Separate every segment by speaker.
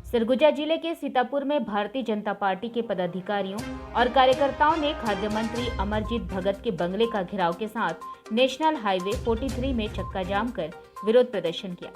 Speaker 1: सरगुजा जिले के सीतापुर में भारतीय जनता पार्टी के पदाधिकारियों और कार्यकर्ताओं ने खाद्य मंत्री अमरजीत भगत के बंगले का घेराव के साथ नेशनल हाईवे 43 में चक्का जाम कर विरोध प्रदर्शन किया।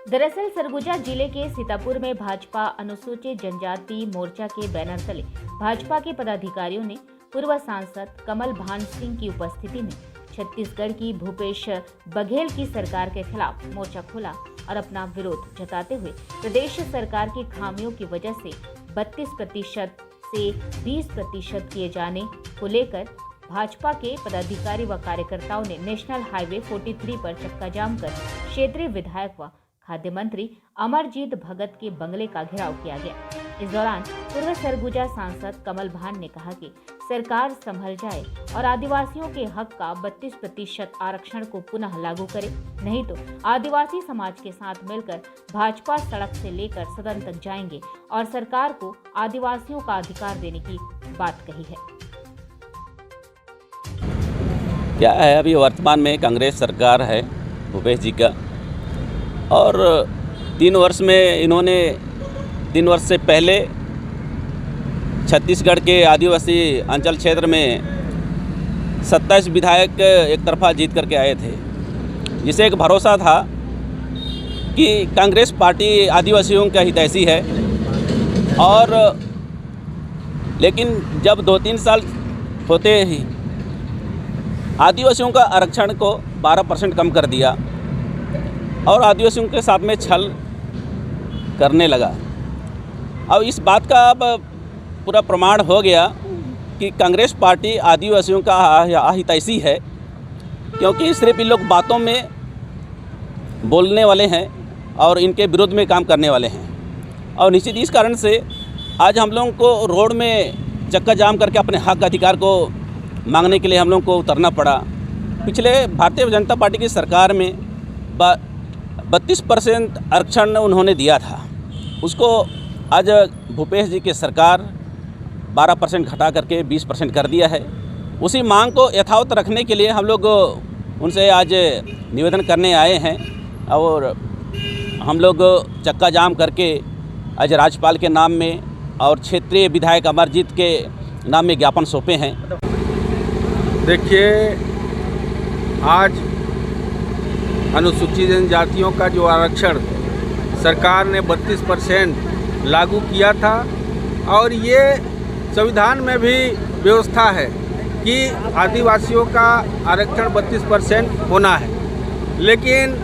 Speaker 1: दरअसल सरगुजा जिले के सीतापुर में भाजपा अनुसूचित जनजाति मोर्चा के बैनर तले भाजपा के पदाधिकारियों ने पूर्व सांसद कमल भान सिंह की उपस्थिति में छत्तीसगढ़ की भूपेश बघेल की सरकार के खिलाफ मोर्चा खोला और अपना विरोध जताते हुए प्रदेश सरकार की खामियों की वजह से 32% से 20% किए जाने को लेकर भाजपा के पदाधिकारी व कार्यकर्ताओं ने नेशनल हाईवे 43 पर चक्का जाम कर क्षेत्रीय विधायक व खाद्य मंत्री अमरजीत भगत के बंगले का घेराव किया गया। इस दौरान पूर्व सरगुजा सांसद कमल भान ने कहा कि सरकार संभल जाए और आदिवासियों के हक का 32% आरक्षण को पुनः लागू करे, नहीं तो आदिवासी समाज के साथ मिलकर भाजपा सड़क से लेकर सदन तक जाएंगे और सरकार को आदिवासियों का अधिकार देने की बात कही है।
Speaker 2: क्या है, अभी वर्तमान में कांग्रेस सरकार है भूपेश जी का, और 3 वर्ष में इन्होंने 3 वर्ष से पहले छत्तीसगढ़ के आदिवासी अंचल क्षेत्र में 27 विधायक एक तरफा जीत करके आए थे, जिसे एक भरोसा था कि कांग्रेस पार्टी आदिवासियों का हितैषी है। और लेकिन जब 2-3 साल होते ही आदिवासियों का आरक्षण को 12% कम कर दिया और आदिवासियों के साथ में छल करने लगा। अब इस बात का अब पूरा प्रमाण हो गया कि कांग्रेस पार्टी आदिवासियों का हितैषी है, क्योंकि सिर्फ इन लोग बातों में बोलने वाले हैं और इनके विरोध में काम करने वाले हैं। और निश्चित इस कारण से आज हम लोगों को रोड में चक्का जाम करके अपने हक अधिकार को मांगने के लिए हम लोगों को उतरना पड़ा। पिछले भारतीय जनता पार्टी की सरकार में 32% आरक्षण उन्होंने दिया था, उसको आज भूपेश जी की सरकार 12% घटा करके 20% कर दिया है। उसी मांग को यथावत रखने के लिए हम लोग उनसे आज निवेदन करने आए हैं और हम लोग चक्का जाम करके आज राज्यपाल के नाम में और क्षेत्रीय विधायक अमरजीत के नाम में ज्ञापन सौंपे हैं।
Speaker 3: देखिए, आज अनुसूचित जनजातियों का जो आरक्षण सरकार ने 32% लागू किया था, और ये संविधान में भी व्यवस्था है कि आदिवासियों का आरक्षण 32% होना है। लेकिन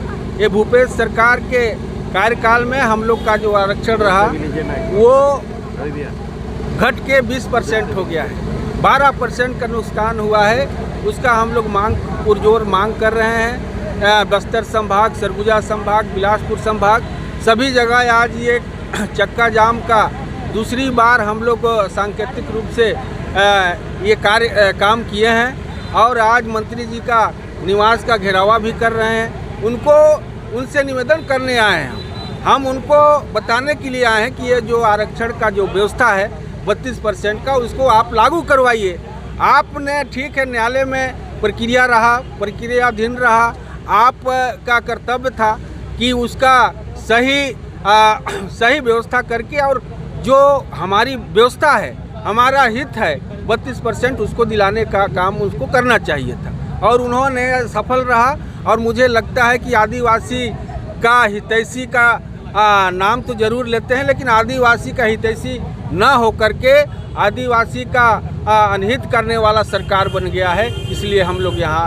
Speaker 3: ये भूपेश सरकार के कार्यकाल में हम लोग का जो आरक्षण रहा वो घट के 20% हो गया है। 12% का नुकसान हुआ है, उसका हम लोग पुरजोर मांग कर रहे हैं। बस्तर संभाग, सरगुजा संभाग, बिलासपुर संभाग, सभी जगह आज ये चक्का जाम का दूसरी बार हम लोग सांकेतिक रूप से ये काम किए हैं। और आज मंत्री जी का निवास का घेरावा भी कर रहे हैं। उनसे निवेदन करने आए हैं, हम उनको बताने के लिए आए हैं कि ये जो आरक्षण का जो व्यवस्था है 32% का, उसको आप लागू करवाइए। आपने ठीक है, न्यायालय में प्रक्रियाधीन रहा, आपका कर्तव्य था कि उसका सही व्यवस्था करके, और जो हमारी व्यवस्था है, हमारा हित है 32%, उसको दिलाने का काम उसको करना चाहिए था, और उन्होंने सफल रहा। और मुझे लगता है कि आदिवासी का हितैषी का नाम तो जरूर लेते हैं, लेकिन आदिवासी का हितैषी न होकर के आदिवासी का अनहित करने वाला सरकार बन गया है। इसलिए हम लोग यहाँ